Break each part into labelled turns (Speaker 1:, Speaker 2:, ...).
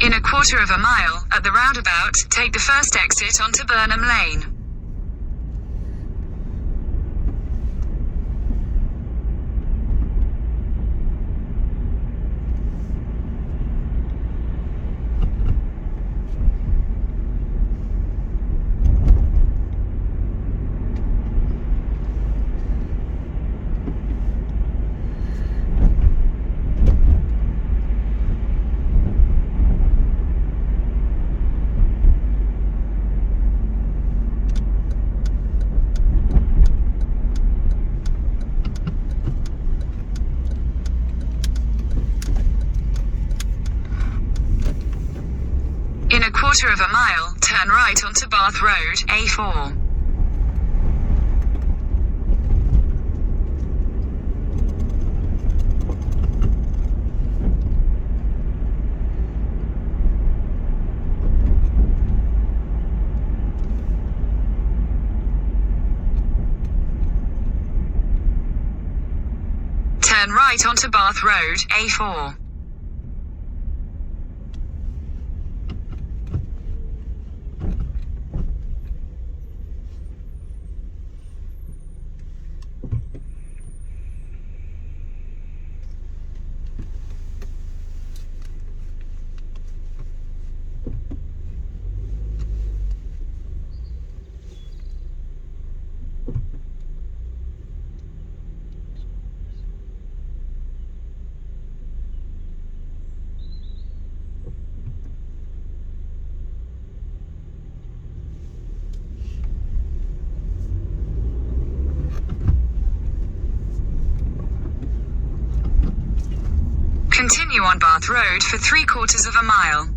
Speaker 1: In a quarter of a mile, at the roundabout, take the first exit onto Burnham Lane. In a quarter of a mile, turn right onto Bath Road, A4. Turn right onto Bath Road, A4. Continue on Bath Road for 3/4 of a mile.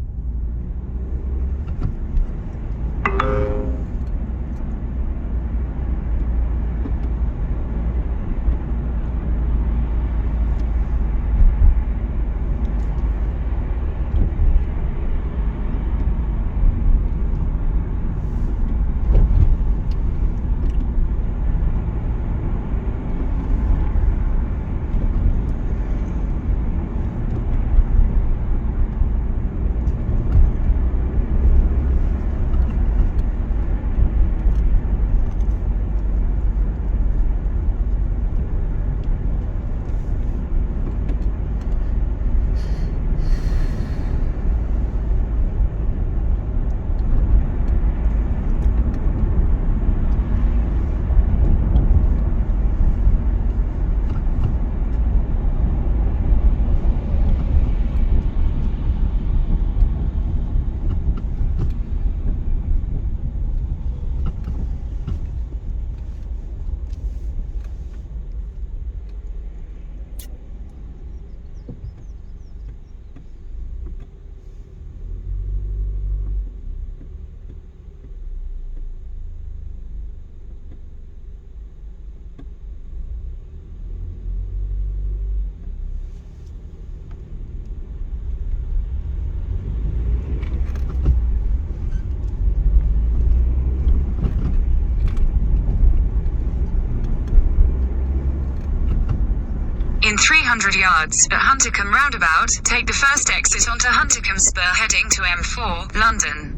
Speaker 1: In 300 yards, at Huntercombe Roundabout, take the first exit onto Huntercombe Spur heading to M4, London.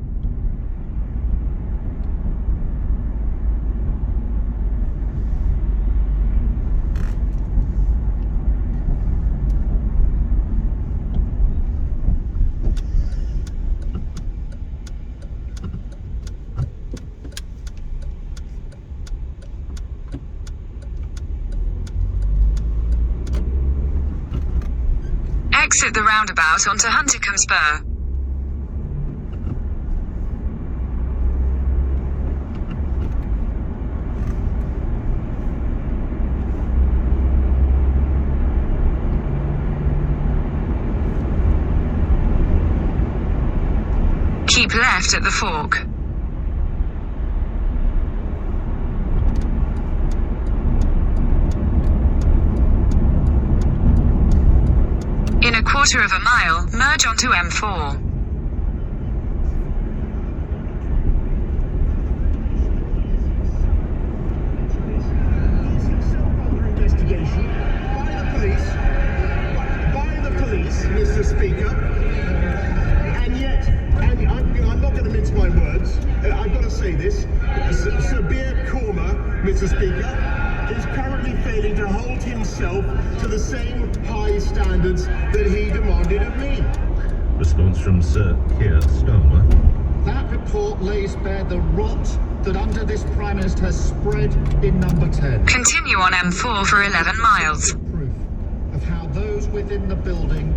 Speaker 1: Exit the roundabout onto Huntercombe Spur. Keep left at the fork. In a quarter of a mile, merge onto M4.
Speaker 2: Investigation by the police, Mr. Speaker, and Mr. Speaker, is currently failing to hold himself to the same high standards that he demanded of me.
Speaker 3: Response from Sir Keir Starmer.
Speaker 4: That report lays bare the rot that under this Prime Minister has spread in number 10.
Speaker 1: Continue on M4 for 11 miles.
Speaker 4: Proof of how those within the building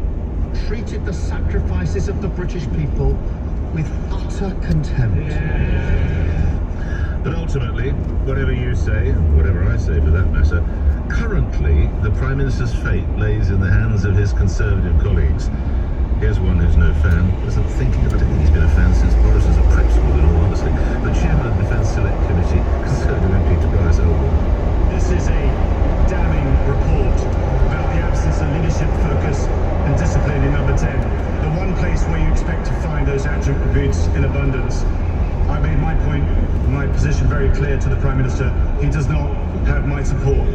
Speaker 4: treated the sacrifices of the British people with utter contempt.
Speaker 3: But ultimately, whatever you say, and whatever I say for that matter, currently the Prime Minister's fate lays in the hands of his Conservative colleagues. Here's one who's no fan, I don't think he's been a fan since Boris was at prep school, in all honesty. The Chairman of the Defence Select Committee, Conservative MP Tobias Oldham.
Speaker 5: This is a damning report about the absence of leadership, focus and discipline in number 10. The one place where you expect to find those attributes in abundance. I made my point, my position very clear to the Prime Minister. He does not have my support.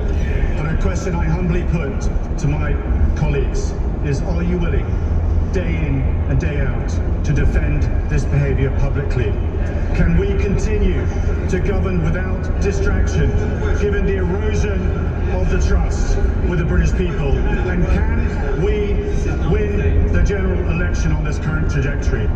Speaker 5: But a question I humbly put to my colleagues is, are you willing, day in and day out, to defend this behaviour publicly? Can we continue to govern without distraction, given the erosion of the trust with the British people? And can we win the general election on this current trajectory?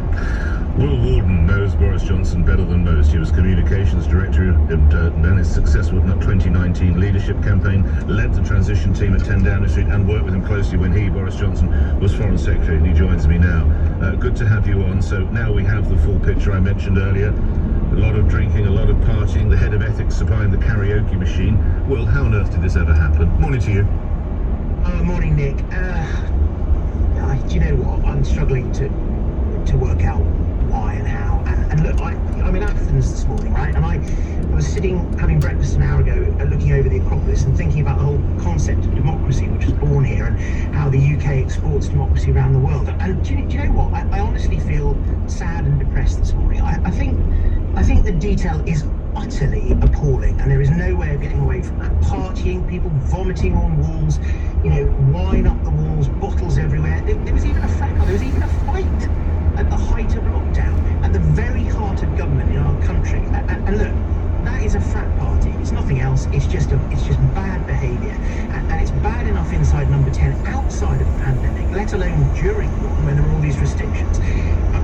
Speaker 3: Will Warden knows Boris Johnson better than most. He was Communications Director and ran his successful 2019 leadership campaign, led the transition team at 10 Downing Street and worked with him closely when he, Boris Johnson, was Foreign Secretary, and he joins me now. Good to have you on. So now we have the full picture I mentioned earlier. A lot of drinking, a lot of partying, the head of ethics supplying the karaoke machine. Well, how on earth did this ever happen? Morning to you.
Speaker 2: Morning, Nick. Do you know what? I'm struggling to work out why and how. And look, I'm in Athens this morning, right? And I was sitting having breakfast an hour ago, looking over the Acropolis and thinking about the whole concept of democracy, which was born here, and how the UK exports democracy around the world. And do you know what? I honestly feel sad and depressed this morning. I think the detail is utterly appalling, and there is no way of getting away from that. Partying, people vomiting on walls, wine up the walls, bottles everywhere. There was even a fracas, there was even a fight at the height of lockdown, at the very heart of government in our country. And look, that is a frat party. It's nothing else. It's just bad behaviour, and it's bad enough inside number 10, outside of the pandemic, let alone during one when there are all these restrictions.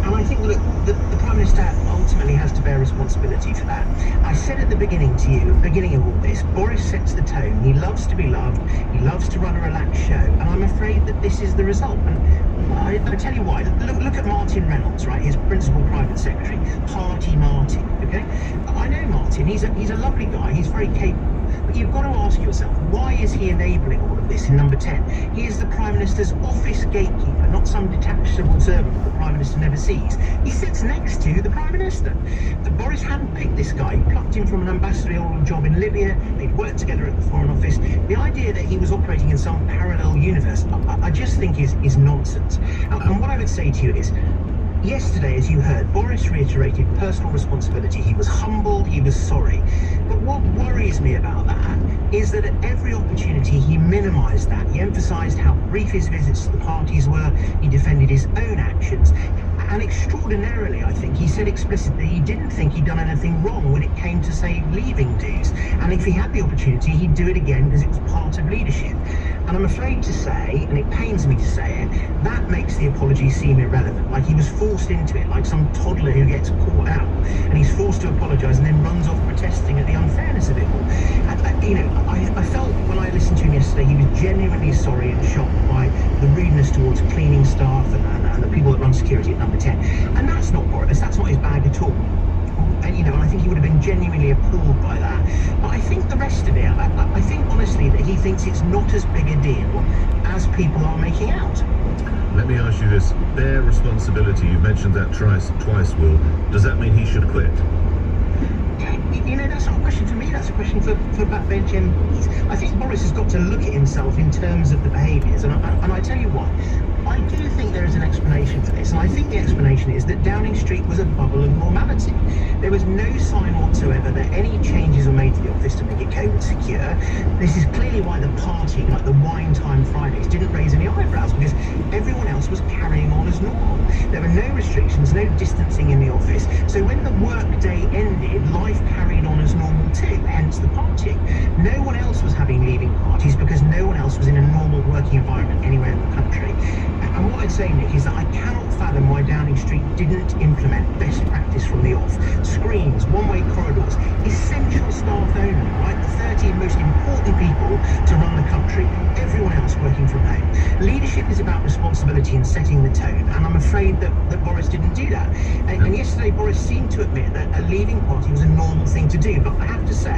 Speaker 2: And I think, look, the Prime Minister ultimately has to bear responsibility for that. I said at the beginning to you, at the beginning of all this, Boris sets the tone. He loves to be loved. He loves to run a relaxed show. And I'm afraid that this is the result. And I tell you why. Look at Martin Reynolds, right? His principal private secretary. Party Martin, okay? I know Martin. He's a lovely guy. He's very capable. But you've got to ask yourself, why is he enabling all of this in number 10? He is the Prime Minister's office gatekeeper, not some detached civil servant that the Prime Minister never sees. He sits next to the Prime Minister. Boris handpicked this guy, plucked him from an ambassadorial job in Libya. They'd worked together at the Foreign Office. The idea that he was operating in some parallel universe, I just think is nonsense. And what I would say to you is, yesterday, as you heard, Boris reiterated personal responsibility. He was humbled, he was sorry. But what worries me about that is that at every opportunity he minimised that. He emphasised how brief his visits to the parties were. He defended his own actions. And extraordinarily, I think, he said explicitly he didn't think he'd done anything wrong when it came to, say, leaving dues. And if he had the opportunity, he'd do it again because it was part of leadership. And I'm afraid to say, and it pains me to say it, that makes the apology seem irrelevant. Like he was forced into it, like some toddler who gets caught out. And he's forced to apologise and then runs off protesting at the unfairness of it all. And, I felt when I listened to him yesterday, he was genuinely sorry and shocked by the rudeness towards cleaning staff and the people that run security at number 10. And that's not Boris, that's not his bag at all. And I think he would have been genuinely appalled by that. But I think the rest of it, I think honestly that he thinks it's not as big a deal as people are making out.
Speaker 3: Let me ask you this. Their responsibility, you've mentioned that twice, Will. Does that mean he should quit?
Speaker 2: That's not a question for me, that's a question for backbench MPs. I think Boris has got to look at himself in terms of the behaviours, and I tell you what, I do think there is an explanation for this, and I think the explanation is that Downing Street was a bubble of normality. There was no sign whatsoever that any changes were made to the office to make it COVID secure. This is clearly why the partying, like the wine time Fridays, didn't raise any eyebrows, because everyone else was carrying on as normal. There were no restrictions, no distancing in the office. So when the work day ended, life carried on as normal too, hence the partying. No one else was having leaving parties because no one else was in a normal working environment anywhere in the country. And what I'd say, Nick, is that I cannot fathom why Downing Street didn't implement best practice from the off. Screens, one-way corridors, essential staff only, right? The 30 most important people to run the country, everyone else working from home. Leadership is about responsibility and setting the tone, and I'm afraid that Boris didn't do that. And yesterday, Boris seemed to admit that a leaving party was a normal thing to do, but I have to say,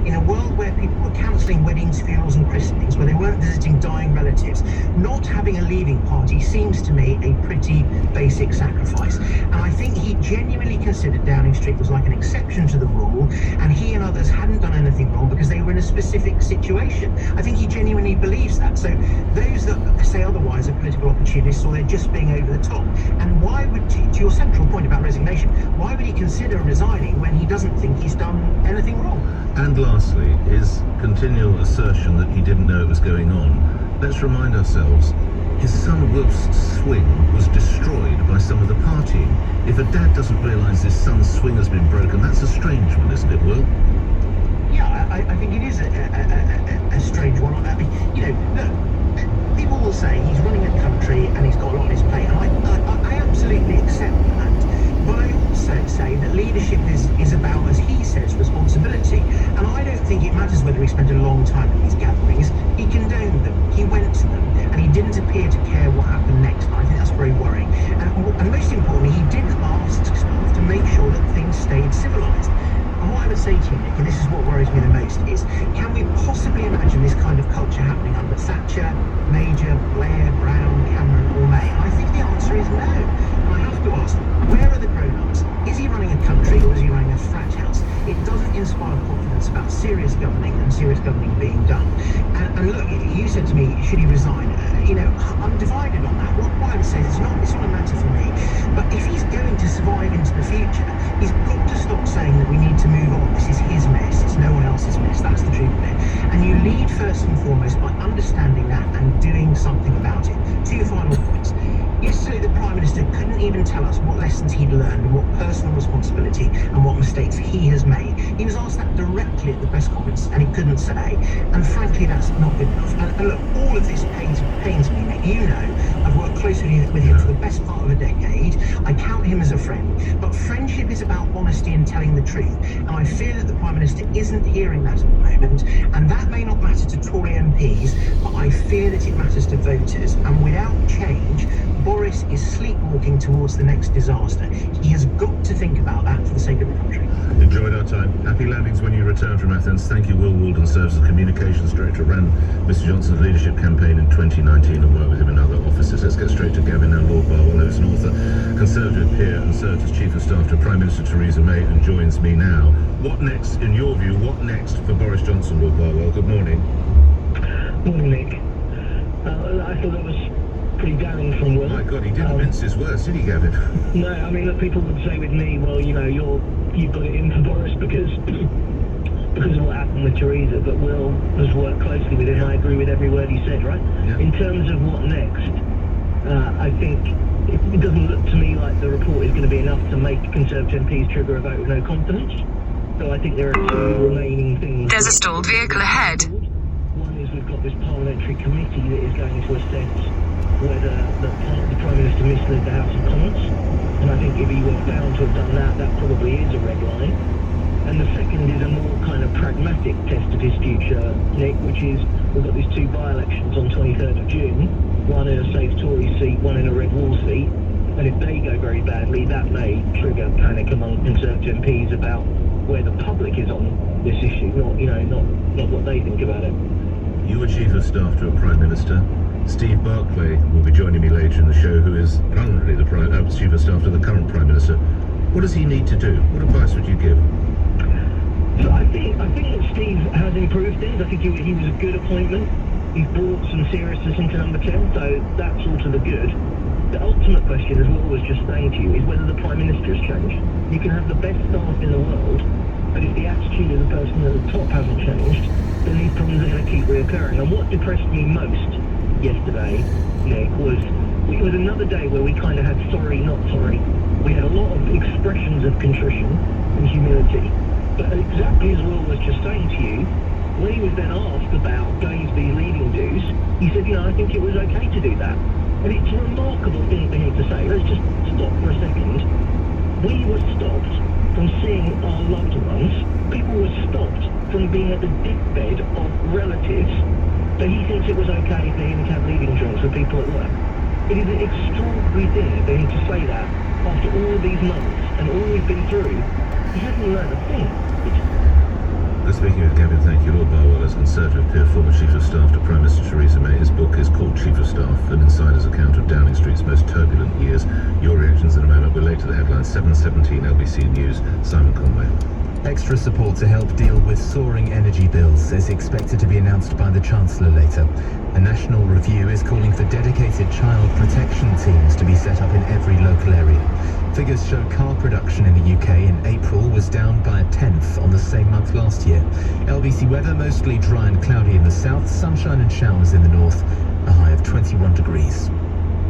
Speaker 2: in a world where people were cancelling weddings, funerals and christenings, where they weren't visiting dying relatives, not having a leaving party seems to me a pretty basic sacrifice. And I think he genuinely considered Downing Street was like an exception to the rule, and he and others hadn't done anything wrong because they were in a specific situation. I think he genuinely believes that. So those that say otherwise are political opportunists, or they're just being over the top. And why would, to your central point about resignation, why would he consider resigning when he doesn't think he's done anything wrong?
Speaker 3: And lastly, his continual assertion that he didn't know it was going on. Let's remind ourselves, his son Wilf's swing was destroyed by some of the partying. If a dad doesn't realise his son's swing has been broken, that's a strange one, isn't it, Will?
Speaker 2: Yeah, I think it is a strange one. I mean, you know, look, people will say he's running a country and he's got a lot on his plate, and I absolutely accept that. But I also say that leadership is about, as he says, responsibility. And I don't think it matters whether he spent a long time at these gatherings. He condoned them, he went to them, and he didn't appear to care what happened next. And I think that's very worrying. And most importantly, he didn't ask staff to make sure that things stayed civilised. And what I would say to you, Nick, and this is what worries me the most, is can we possibly imagine this kind of culture happening under Thatcher, Major, Blair, Brown, Cameron or May? And I think the answer is no. And I have to ask, where are the grown-ups? Is he running a country or is he running a frat house? It doesn't inspire confidence about serious governing and serious governing being done. And look, you said to me, should he resign? You know, I'm divided on that. What I would say is it's not a matter for me. But if he's going to survive into the future, he's got to stop saying that we need to move on. This is his mess. It's no one else's mess. That's the truth of it. And you lead first and foremost by understanding that and doing something about it. Two final points. Yesterday, the Prime Minister couldn't even tell us what lessons he'd learned and what personal responsibility and what mistakes he has made. He was asked that directly at the press conference and he couldn't say. And frankly, that's not good enough. And look, all of this pains me, Nick. You know, I've worked closely with him for the best part of a decade. I count him as a friend. But friendship is about honesty and telling the truth. And I fear that the Prime Minister isn't hearing that at the moment. And that may not matter to Tory MPs, but I fear that it matters to voters. And without change, Boris is sleepwalking towards the next disaster. He has got to think about that for the sake of the country.
Speaker 3: Enjoyed our time. Happy landings when you return from Athens. Thank you, Will Walden, serves as Communications Director, ran Mr Johnson's leadership campaign in 2019 and worked with him in other offices. Let's get straight to Gavin now. Lord Barwell, who's an author, Conservative peer and served as Chief of Staff to Prime Minister Theresa May and joins me now. What next, in your view, what next for Boris Johnson, Lord Barwell? Good morning.
Speaker 6: Morning, Nick. I thought that was pretty damning from Will.
Speaker 3: My God, he didn't mince his words, did he, Gavin?
Speaker 6: No, I mean, look, people would say with me, well, you know, you've got it in for Boris because of what happened with Theresa, but Will has worked closely with him. I agree with every word he said, right?
Speaker 3: Yeah.
Speaker 6: In terms of what next, I think it doesn't look to me like the report is going to be enough to make Conservative MPs trigger a vote of no confidence. So I think there are two remaining things.
Speaker 1: There's a stalled vehicle ahead.
Speaker 6: One is we've got this parliamentary committee that is going to assess whether the Prime Minister misled the House of Commons. And I think if he were found to have done that, that probably is a red line. And the second is a more kind of pragmatic test of his future, Nick, which is we've got these two by-elections on 23rd of June, one in a safe Tory seat, one in a red wall seat. And if they go very badly, that may trigger panic among Conservative MPs about where the public is on this issue, not what they think about it.
Speaker 3: You were Chief of Staff to a Prime Minister. Steve Barclay will be joining me later in the show, who is currently the Chief of Staff to the current Prime Minister. What does he need to do? What advice would you give?
Speaker 6: So I think that Steve has improved things. I think he was a good appointment. He's brought some seriousness into number 10, so that's all to the good. The ultimate question, as Will was just saying to you, is whether the Prime Minister has changed. You can have the best staff in the world, but if the attitude of the person at the top hasn't changed, then these problems are going to keep reoccurring. And what depressed me most yesterday, Nick, was it was another day where we kind of had sorry not expressions of contrition and humility. But exactly as Will was just saying to you, when he was then asked about going to these leading dues, he said, I think it was okay to do that. And it's a remarkable thing for him to say. Let's just stop for a second. We were stopped from seeing our loved ones. People were stopped from being at the deathbed of relatives. But he thinks it was okay for him to have leaving drinks with people at work. It is an extraordinary thing for him to say that after all of these months and all we've been through. He hasn't learned a thing.
Speaker 3: Speaking of Gavin, thank you. Lord Barwell, as Conservative peer, former Chief of Staff to Prime Minister Theresa May. His book is called Chief of Staff, an insider's account of Downing Street's most turbulent years. Your reactions in a moment. We're late to the headlines. 7:17 LBC News. Simon Conway.
Speaker 7: Extra support to help deal with soaring energy bills is expected to be announced by the Chancellor later. A national review is calling for dedicated child protection teams to be set up in every local area. Figures show car production in the UK in April was down by 1/10 on the same month last year. LBC weather, mostly dry and cloudy in the south, sunshine and showers in the north, a high of 21 degrees.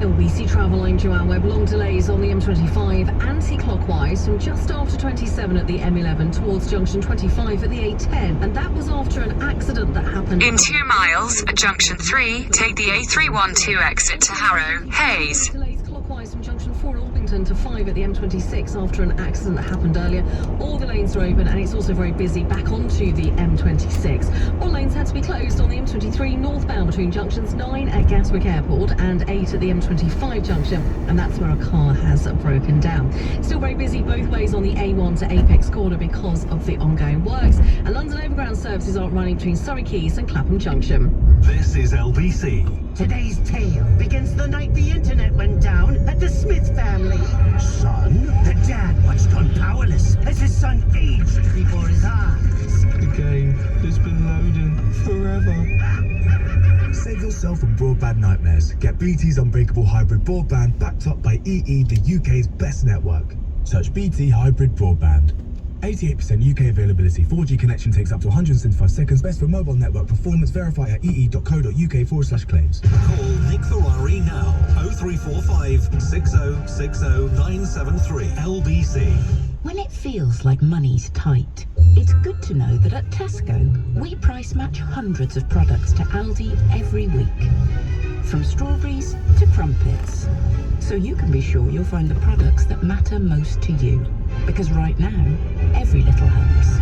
Speaker 8: LBC travel line, Joanne Webb. Long delays on the M25 anti-clockwise from just after 27 at the M11 towards junction 25 at the A10. And that was after an accident that happened
Speaker 1: In 2 miles, at junction 3, take the A312 exit to Harrow, Hayes.
Speaker 8: Delays clockwise from junction 4 Orpington to 5 at the M26 after an accident that happened earlier. All the lanes are open and it's also very busy back onto the M26. All lanes had to be closed on the M23 northbound between junctions 9 at Gatwick Airport and 8 at the M25 junction, and that's where a car has broken down. Still very busy both ways on the A1 to Apex Corner because of the ongoing works, and London Overground services aren't running between Surrey Quays and Clapham Junction.
Speaker 9: This is LBC.
Speaker 2: Today's tale begins the night the internet went down at the Smith family. Son? The dad watched on powerless as his son aged before his eyes.
Speaker 10: The game has been loading forever.
Speaker 11: Save yourself from broadband nightmares. Get BT's unbreakable hybrid broadband backed up by EE, the UK's best network. Search BT Hybrid Broadband. 88% UK availability. 4G connection takes up to 175 seconds. Best for mobile network performance. Verify at ee.co.uk/claims.
Speaker 9: Call Nick Ferrari now. 0345 6060 973 LBC.
Speaker 12: When it feels like money's tight, it's good to know that at Tesco, we price match hundreds of products to Aldi every week. From strawberries to crumpets. So you can be sure you'll find the products that matter most to you. Because right now, every little helps.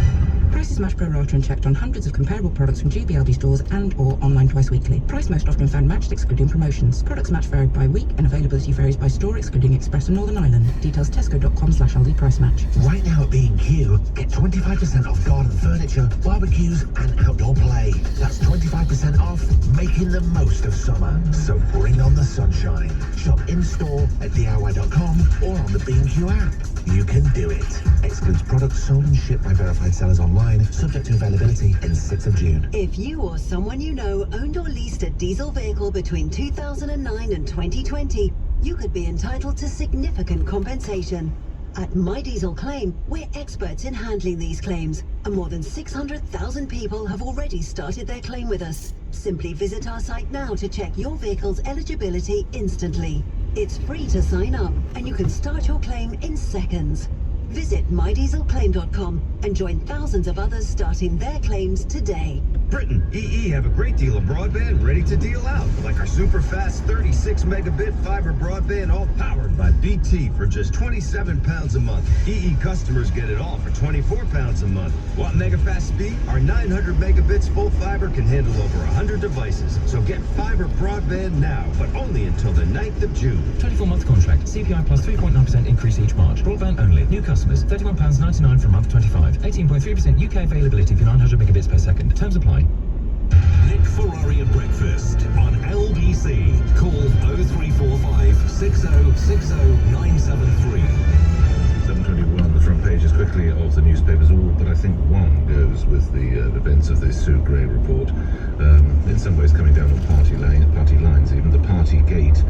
Speaker 12: Prices match pro rata and checked on hundreds of comparable products from GB Aldi stores and or online twice weekly. Price most often found matched excluding promotions. Products match varied by week and availability varies by store excluding Express and Northern Ireland. Details tesco.com/Aldi price match.
Speaker 2: Right now at B&Q, get 25% off garden furniture, barbecues and outdoor play. That's 25% off, making the most of summer. So bring on the sunshine. Shop in-store at DIY.com or on the B&Q app. You can do it. Excludes products sold and shipped by verified sellers online, subject to availability in 6th of June.
Speaker 13: If you or someone you know owned or leased a diesel vehicle between 2009 and 2020, you could be entitled to significant compensation. At My Diesel Claim, we're experts in handling these claims, and more than 600,000 people have already started their claim with us. Simply visit our site now to check your vehicle's eligibility instantly. It's free to sign up, and you can start your claim in seconds. Visit mydieselclaim.com and join thousands of others starting their claims today.
Speaker 14: Britain, EE have a great deal of broadband ready to deal out, like our super fast 36 megabit fiber broadband, all powered by BT for just £27 a month. EE customers get it all for £24 a month. Want mega fast speed? Our 900 megabits full fiber can handle over 100 devices. So get fiber broadband now, but only until the 9th of June.
Speaker 15: 24-month contract, CPI plus 3.9% increase each March. Broadband only. New customers, £31.99 for month 25. 18.3% UK availability for 900 megabits per second. Terms apply.
Speaker 9: Nick Ferrari at breakfast on LBC. Call 0345 6060 973.
Speaker 3: 7:21. The front pages quickly of the newspapers, all but I think one goes with the events of this Sue Gray report. In some ways coming down on party lines. Even the party gate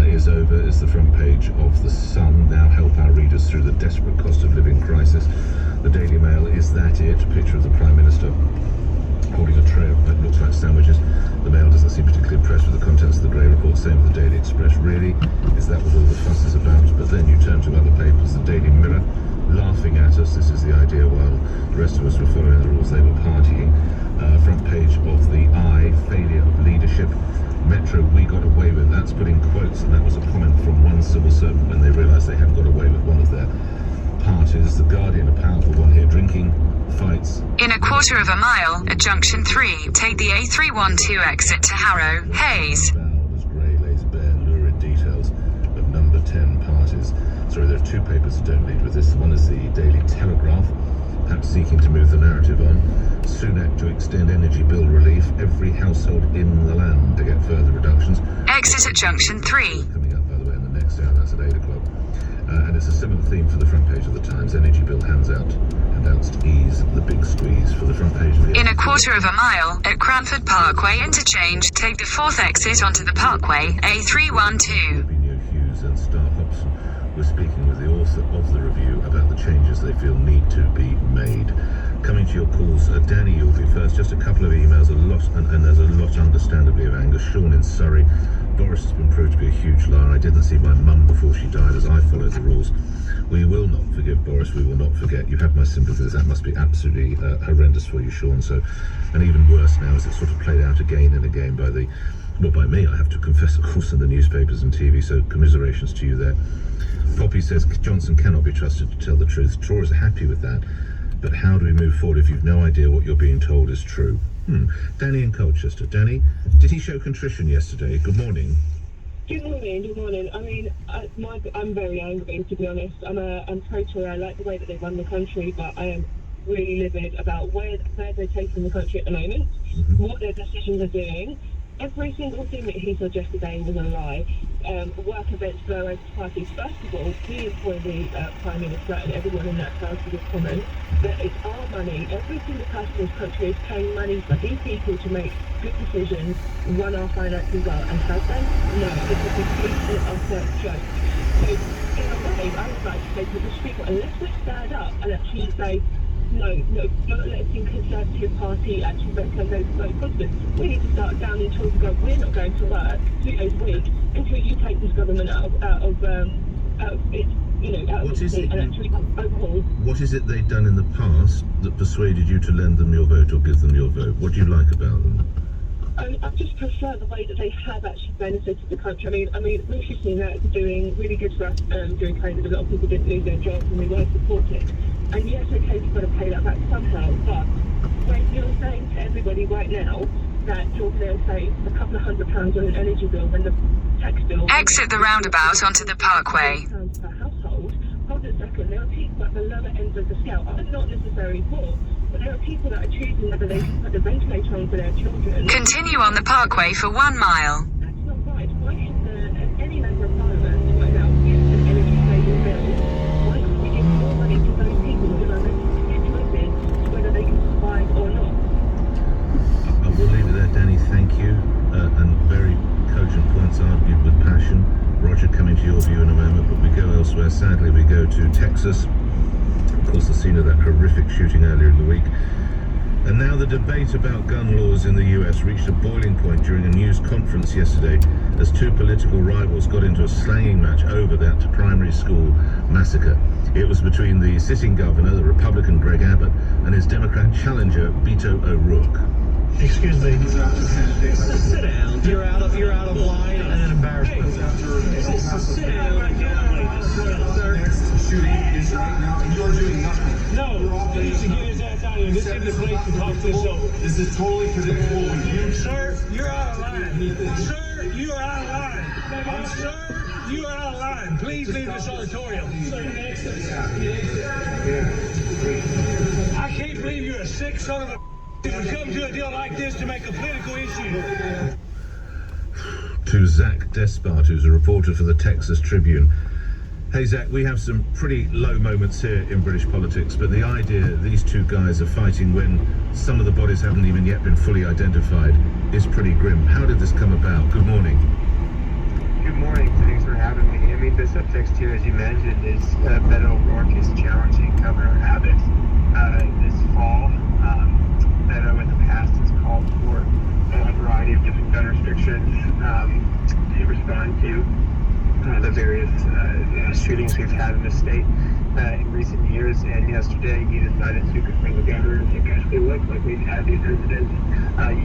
Speaker 3: is over. Is the front page of the Sun. Now help our readers through the desperate cost of living crisis. The Daily Mail, is that it? A picture of the Prime Minister holding a tray of what looks like sandwiches. The Mail doesn't seem particularly impressed with the contents of the Grey report. Same with the Daily Express. Really? Is that what all the fuss is about? But then you turn to other papers. The Daily Mirror us. This is the idea. While the rest of us were following the rules, they were partying. Front page of the Eye, failure of leadership. Metro, we got away with. That's put in quotes, and that was a comment from one civil servant when they realised they had got away with one of their parties. The Guardian, a powerful one here, drinking fights.
Speaker 1: In a quarter of a mile, at junction 3, take the A312 exit to Harrow, Hayes.
Speaker 3: As Grey lays bare lurid details of number 10 parties. Sorry, there are two papers that don't lead with this. One is the Daily Telegraph, perhaps seeking to move the narrative on. Sunak to extend energy bill relief, every household in the land to get further reductions.
Speaker 1: Exit at junction 3.
Speaker 3: Coming up, by the way, in the next hour, that's at 8 o'clock. And it's a similar theme for the front page of the Times. Energy bill handouts to ease the big squeeze. For the front page of the...
Speaker 1: In a quarter of a mile, at Cranford Parkway interchange, take the 4th exit onto the Parkway, A312.
Speaker 3: Hughes and Star Hobson were speaking with the author of the review about the changes they feel need to be made. Coming to your calls, Danny, you'll be first. Just a couple of emails, and there's a lot, understandably, of anger. Sean in Surrey. Boris has been proved to be a huge liar. I didn't see my mum before she died, as I followed the rules. We will not forgive Boris. We will not forget. You have my sympathies. That must be absolutely horrendous for you, Sean. So, and even worse now, as it's sort of played out again and again by the, well, by me, I have to confess, of course, in the newspapers and TV. So, commiserations to you there. Poppy says Johnson cannot be trusted to tell the truth. Tor is happy with that. But how do we move forward if you've no idea what you're being told is true? Danny in Colchester. Danny, did he show contrition yesterday? Good morning.
Speaker 16: Good morning. I mean, I'm very angry, to be honest. I'm pro-Tory. I like the way that they run the country, but I am really livid about where they're taking the country at the moment, what their decisions are doing. Every single thing that he said yesterday was a lie. Work events, blow parties. First of all, he employed the Prime Minister and everyone in that crowd to this comment that it's our money. Every single person in this country is paying money for these people to make good decisions, run our finances well. And has they? No, it's a complete and utter joke. So, in a way, I would like to say to the people, unless we stand up and actually say, no, don't let the Conservative Party actually represent those presidents. We need to start down in tools and go, we're not going to work 2 days a week until you take this government out of its, out of its seat and actually overhaul.
Speaker 3: What is it they've done in the past that persuaded you to lend them your vote or give them your vote? What do you like about them?
Speaker 16: I just prefer the way that they have actually benefited the country. I mean, Rishi Sunak doing really good for us during COVID. A lot of people didn't lose their jobs and we were supported. And yes, okay, you've got to pay that back somehow, but when you're saying to everybody right now that you're going to save a couple of £100 on an energy bill when the tax bill...
Speaker 1: Exit the roundabout onto the Parkway.
Speaker 16: ...pounds per household, hold a second, there are people at the lower end of the scale. I'm not necessarily poor, but there are people that are choosing whether they can put the ventilator on for their children.
Speaker 1: Continue on the Parkway for 1 mile.
Speaker 16: That's not right. Why should any member of Parliament right now give an energy saving bill? Why can't we give more money to those people who are making choices whether they can survive or not?
Speaker 3: I will leave it there, Danny. Thank you. And very cogent points argued with passion. Roger, coming to your view in a moment, but we go elsewhere. Sadly, we go to Texas. Of course, the scene of that horrific shooting earlier in the week. And now the debate about gun laws in the US reached a boiling point during a news conference yesterday as two political rivals got into a slanging match over that primary school massacre. It was between the sitting governor, the Republican Greg Abbott, and his Democrat challenger, Beto O'Rourke.
Speaker 6: Excuse me.
Speaker 17: Sit down. You're out of line and an embarrassment.
Speaker 6: Sit down right now, sir.
Speaker 18: Shooting is right now, and you're doing nothing.
Speaker 6: No, he needs to get his ass out of here. This is the place to talk this over.
Speaker 18: This is totally predictable with you.
Speaker 6: Sir, you're out of line. Sir, you are out of line. Sir, you are out of line. Please leave this auditorium. I can't believe you're a sick son of a... If we come to a deal like this to make a political issue.
Speaker 3: To Zach Despard, who's a reporter for the Texas Tribune. Hey Zach, we have some pretty low moments here in British politics, but the idea these two guys are fighting when some of the bodies haven't even yet been fully identified is pretty grim. How did this come about? Good morning.
Speaker 19: Good morning, thanks for having me. I mean, the subtext here, as you mentioned, is Beto O'Rourke is challenging Governor Abbott this fall. Beto in the past has called for a variety of different gun restrictions to respond to the various shootings we've had in the state in recent years. And yesterday he decided to confront the governor and say, "Guys, it looks like we've had these incidents.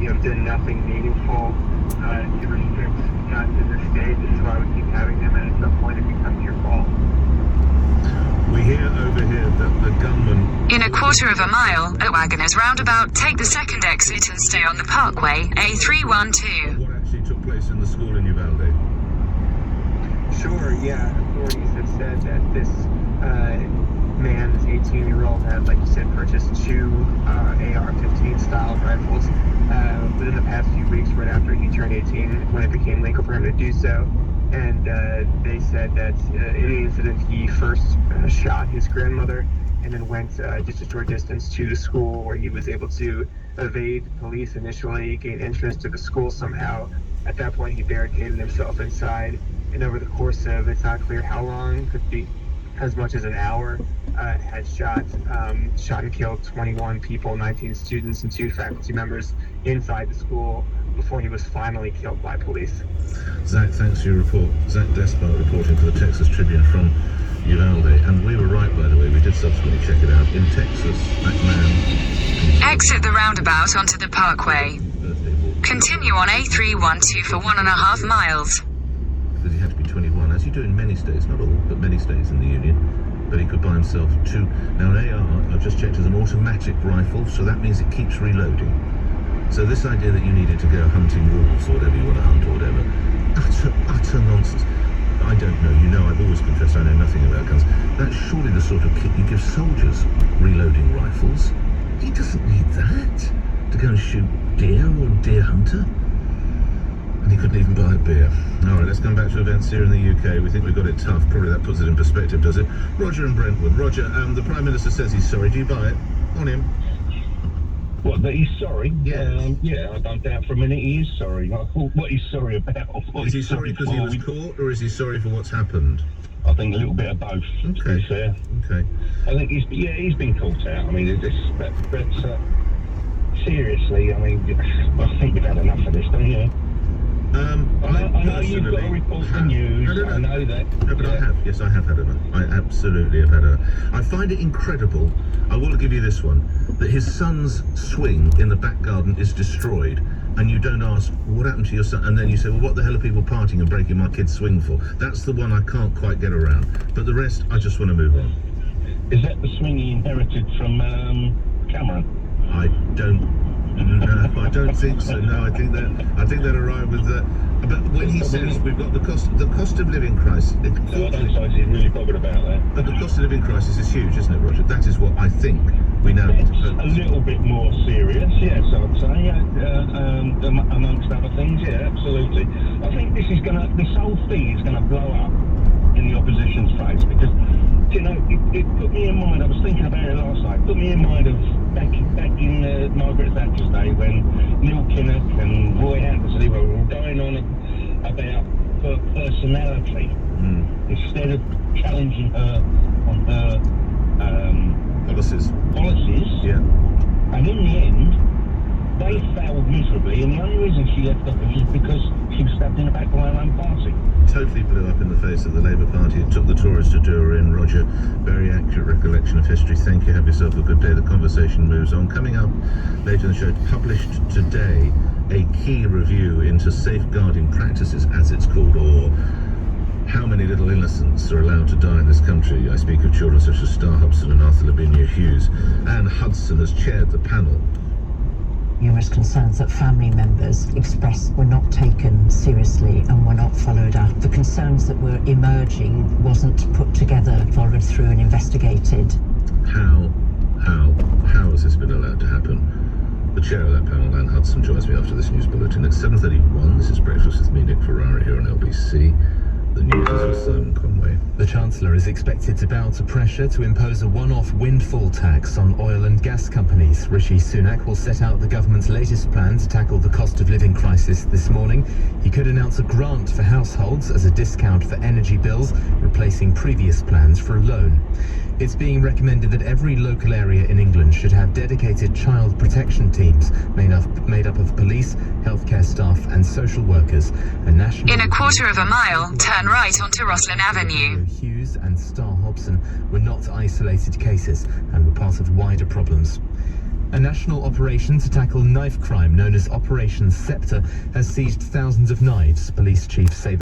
Speaker 19: You have done nothing meaningful to restrict guns in the state. This is why we keep having them, and at some point it becomes your fault."
Speaker 3: We hear over here that the gunman...
Speaker 1: In a quarter of a mile, at Wagoners Roundabout, take the second exit and stay on the Parkway, A312.
Speaker 3: What actually took place in the school in Uvalde?
Speaker 19: Sure, yeah. Authorities have said that this man, this 18-year-old, had, like you said, purchased two AR-15 style rifles within the past few weeks, right after he turned 18, when it became legal for him to do so. And they said that in the incident, he first shot his grandmother and then went just a short distance to the school, where he was able to evade police initially, gain entrance to the school somehow. At that point, he barricaded himself inside, and over the course of, it's not clear how long, could be as much as an hour, had shot and killed 21 people, 19 students and 2 faculty members inside the school before he was finally killed by police.
Speaker 3: Zach, thanks for your report. Zach Despard reporting for the Texas Tribune from Uvalde. And we were right, by the way, we did subsequently check it out. In Texas, that man...
Speaker 1: Exit the roundabout onto the Parkway. Continue on A312 for 1.5 miles.
Speaker 3: Because he had to be 21, as you do in many states, not all, but many states in the Union. But he could buy himself 2. Now, an AR, I've just checked, is an automatic rifle, so that means it keeps reloading. So this idea that you needed to go hunting wolves or whatever you want to hunt or whatever, utter nonsense. I don't know, you know, I've always confessed I know nothing about guns. That's surely the sort of kit you give soldiers, reloading rifles. He doesn't need that to go and shoot deer or deer hunter. And he couldn't even buy a beer. All right, let's come back to events here in the UK. We think we've got it tough. Probably that puts it in perspective, does it? Roger in Brentwood. Roger, the Prime Minister says he's sorry. Do you buy it? On him.
Speaker 20: What, that he's sorry?
Speaker 3: Yes.
Speaker 20: Yeah, I don't doubt for a minute he is sorry. What he's sorry about?
Speaker 3: Is he sorry because he was caught, or is he sorry for what's happened?
Speaker 20: I think a little bit of both, to be fair.
Speaker 3: Okay.
Speaker 20: I think he's been caught out. I mean, seriously, I mean, I think you've had enough of this, don't you? I know you've got to report the news.
Speaker 3: No.
Speaker 20: I know that.
Speaker 3: No, but I have. Yes, I have had enough. I absolutely have had enough. I find it incredible. I will give you this one, that his son's swing in the back garden is destroyed, and you don't ask, what happened to your son? And then you say, well, what the hell are people partying and breaking my kid's swing for? That's the one I can't quite get around. But the rest, I just want to move on.
Speaker 20: Is that the swing he inherited from Cameron?
Speaker 3: I don't think so. No, I think that arrived with the. But when he says we've got the cost of living crisis,
Speaker 20: I don't suppose he's really bothered about that.
Speaker 3: But the cost of living crisis is huge, isn't it, Roger? That is what I think we now need to focus.
Speaker 20: A little bit more serious, yes, I'd say, amongst other things, yeah, absolutely. I think this whole thing is gonna blow up in the opposition's face, because, you know, it put me in mind, I was thinking about it last night, put me in mind of back in Margaret Thatcher's day, when Neil Kinnock and Roy Hattersley were all going on about her personality, instead of challenging her on her policies. Yeah. And in the end, they failed miserably, and the only reason she left office was because she was stabbed in the back by her own party.
Speaker 3: Totally blew up in the face of the Labour Party. It took the Tories to do her in. Roger, very accurate recollection of history. Thank you. Have yourself a good day. The conversation moves on. Coming up later in the show, published today, a key review into safeguarding practices, as it's called, or how many little innocents are allowed to die in this country. I speak of children such as Star Hudson and Arthur Lavinia Hughes. Anne Hudson has chaired the panel.
Speaker 12: Numerous concerns that family members expressed were not taken seriously and were not followed up. The concerns that were emerging wasn't put together, followed through and investigated.
Speaker 3: How has this been allowed to happen? The chair of that panel, Anne Hudson, joins me after this news bulletin at 7:31. This is Breakfast with me, Nick Ferrari, here on LBC. The news is with Simon Conway.
Speaker 7: The Chancellor is expected to bow to pressure to impose a one-off windfall tax on oil and gas companies. Rishi Sunak will set out the government's latest plan to tackle the cost of living crisis this morning. He could announce a grant for households as a discount for energy bills, replacing previous plans for a loan. It's being recommended that every local area in England should have dedicated child protection teams made up of police, healthcare staff and social workers.
Speaker 1: In a quarter of a mile, turn right onto Roslyn Avenue.
Speaker 7: Hughes and Star Hobson were not isolated cases and were part of wider problems. A national operation to tackle knife crime known as Operation Scepter has seized thousands of knives, police chiefs say.